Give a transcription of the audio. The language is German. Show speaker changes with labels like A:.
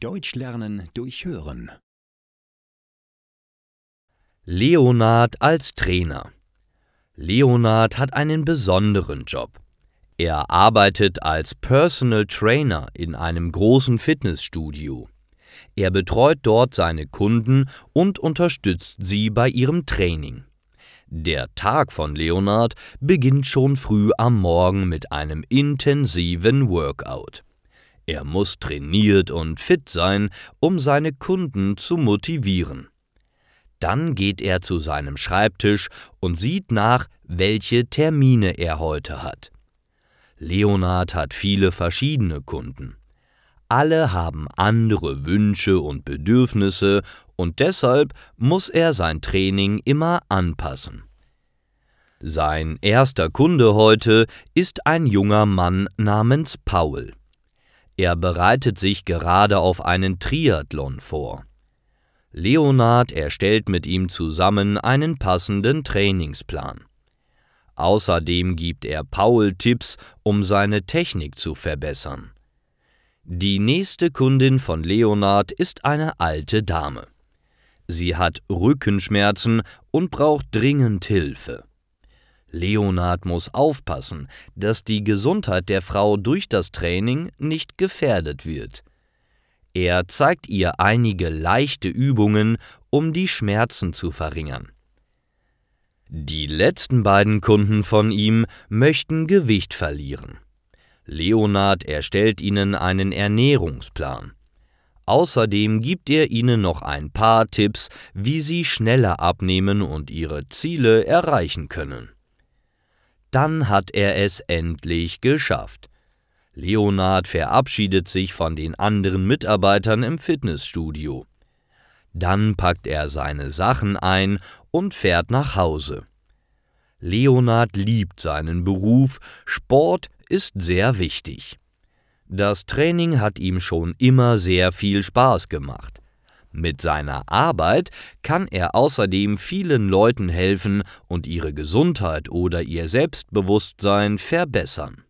A: Deutsch lernen durch Hören.
B: Leonard als Trainer. Leonard hat einen besonderen Job. Er arbeitet als Personal Trainer in einem großen Fitnessstudio. Er betreut dort seine Kunden und unterstützt sie bei ihrem Training. Der Tag von Leonard beginnt schon früh am Morgen mit einem intensiven Workout. Er muss trainiert und fit sein, um seine Kunden zu motivieren. Dann geht er zu seinem Schreibtisch und sieht nach, welche Termine er heute hat. Leonard hat viele verschiedene Kunden. Alle haben andere Wünsche und Bedürfnisse und deshalb muss er sein Training immer anpassen. Sein erster Kunde heute ist ein junger Mann namens Paul. Er bereitet sich gerade auf einen Triathlon vor. Leonard erstellt mit ihm zusammen einen passenden Trainingsplan. Außerdem gibt er Paul Tipps, um seine Technik zu verbessern. Die nächste Kundin von Leonard ist eine alte Dame. Sie hat Rückenschmerzen und braucht dringend Hilfe. Leonard muss aufpassen, dass die Gesundheit der Frau durch das Training nicht gefährdet wird. Er zeigt ihr einige leichte Übungen, um die Schmerzen zu verringern. Die letzten beiden Kunden von ihm möchten Gewicht verlieren. Leonard erstellt ihnen einen Ernährungsplan. Außerdem gibt er ihnen noch ein paar Tipps, wie sie schneller abnehmen und ihre Ziele erreichen können. Dann hat er es endlich geschafft. Leonard verabschiedet sich von den anderen Mitarbeitern im Fitnessstudio. Dann packt er seine Sachen ein und fährt nach Hause. Leonard liebt seinen Beruf, Sport ist sehr wichtig. Das Training hat ihm schon immer sehr viel Spaß gemacht. Mit seiner Arbeit kann er außerdem vielen Leuten helfen und ihre Gesundheit oder ihr Selbstbewusstsein verbessern.